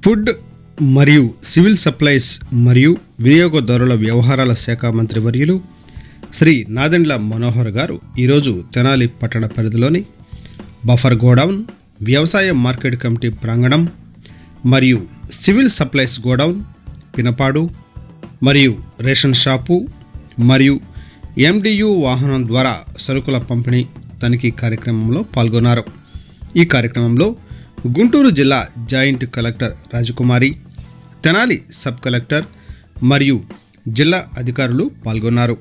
Food మరియు civil supplies మరియు వినియోగదారుల వ్యవహారాల శాఖ మంత్రి వర్యులు శ్రీ నాదెండ్ల మనోహర్ గారు ఈరోజు తెనాలి పట్టణ పరిధిలోని బఫర్ గోడౌన్, వ్యవసాయ మార్కెట్ కమిటీ ప్రాంగణం మరియు సివిల్ సప్లైస్ గోడౌన్, పినపాడు మరియు రేషన్ షాపు మరియు ఎండియు వాహనం ద్వారా సరుకుల పంపిణీ తనిఖీ కార్యక్రమంలో పాల్గొన్నారు. ఈ కార్యక్రమంలో గుంటూరు జిల్లా జాయింట్ కలెక్టర్ రాజకుమారి, తెనాలి సబ్ కలెక్టర్ మరియు జిల్లా అధికారులు పాల్గొన్నారు.